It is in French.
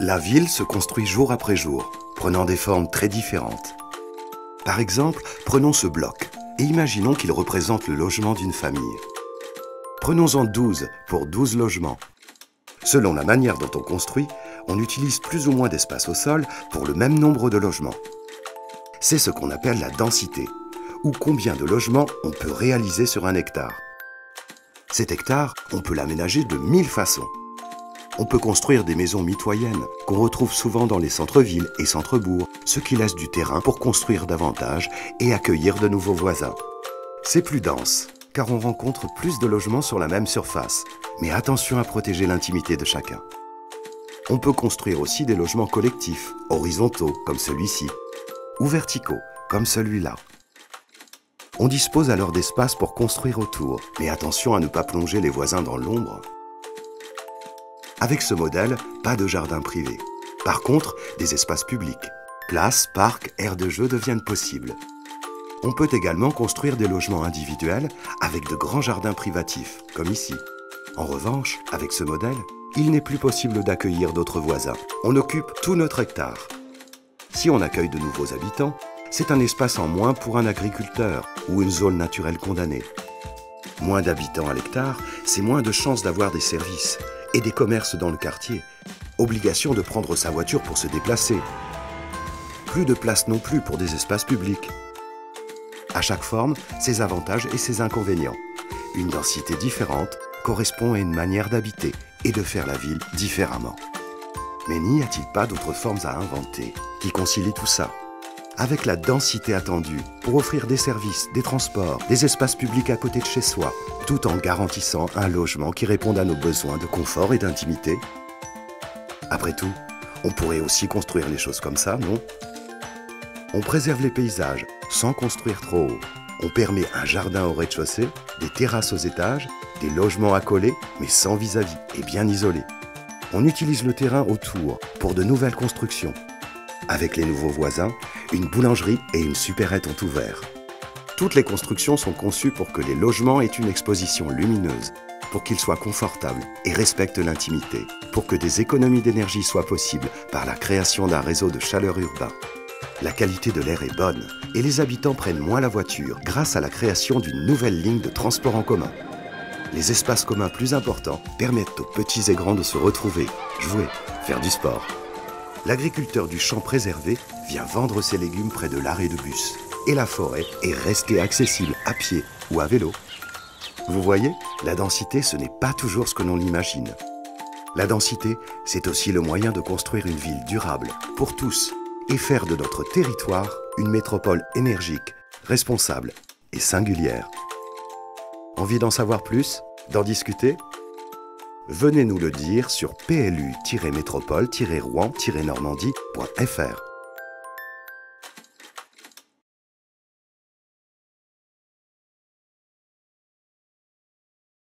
La ville se construit jour après jour, prenant des formes très différentes. Par exemple, prenons ce bloc et imaginons qu'il représente le logement d'une famille. Prenons-en 12 pour 12 logements. Selon la manière dont on construit, on utilise plus ou moins d'espace au sol pour le même nombre de logements. C'est ce qu'on appelle la densité, ou combien de logements on peut réaliser sur un hectare. Cet hectare, on peut l'aménager de 1000 façons. On peut construire des maisons mitoyennes, qu'on retrouve souvent dans les centres-villes et centres-bourgs, ce qui laisse du terrain pour construire davantage et accueillir de nouveaux voisins. C'est plus dense, car on rencontre plus de logements sur la même surface, mais attention à protéger l'intimité de chacun. On peut construire aussi des logements collectifs, horizontaux comme celui-ci, ou verticaux comme celui-là. On dispose alors d'espace pour construire autour, mais attention à ne pas plonger les voisins dans l'ombre. Avec ce modèle, pas de jardin privé. Par contre, des espaces publics, places, parcs, aires de jeu deviennent possibles. On peut également construire des logements individuels avec de grands jardins privatifs, comme ici. En revanche, avec ce modèle, il n'est plus possible d'accueillir d'autres voisins. On occupe tout notre hectare. Si on accueille de nouveaux habitants, c'est un espace en moins pour un agriculteur ou une zone naturelle condamnée. Moins d'habitants à l'hectare, c'est moins de chances d'avoir des services et des commerces dans le quartier. Obligation de prendre sa voiture pour se déplacer. Plus de place non plus pour des espaces publics. À chaque forme, ses avantages et ses inconvénients. Une densité différente correspond à une manière d'habiter et de faire la ville différemment. Mais n'y a-t-il pas d'autres formes à inventer qui concilient tout ça? Avec la densité attendue pour offrir des services, des transports, des espaces publics à côté de chez soi, tout en garantissant un logement qui réponde à nos besoins de confort et d'intimité. Après tout, on pourrait aussi construire les choses comme ça, non? On préserve les paysages sans construire trop haut. On permet un jardin au rez-de-chaussée, des terrasses aux étages, des logements accolés, mais sans vis-à-vis et bien isolés. On utilise le terrain autour pour de nouvelles constructions. Avec les nouveaux voisins, une boulangerie et une supérette ont ouvert. Toutes les constructions sont conçues pour que les logements aient une exposition lumineuse, pour qu'ils soient confortables et respectent l'intimité, pour que des économies d'énergie soient possibles par la création d'un réseau de chaleur urbain. La qualité de l'air est bonne et les habitants prennent moins la voiture grâce à la création d'une nouvelle ligne de transport en commun. Les espaces communs plus importants permettent aux petits et grands de se retrouver, jouer, faire du sport. L'agriculteur du champ préservé vient vendre ses légumes près de l'arrêt de bus. Et la forêt est restée accessible à pied ou à vélo. Vous voyez, la densité, ce n'est pas toujours ce que l'on imagine. La densité, c'est aussi le moyen de construire une ville durable pour tous et faire de notre territoire une métropole énergique, responsable et singulière. Envie d'en savoir plus? D'en discuter? Venez nous le dire sur plu-métropole-rouen-normandie.fr.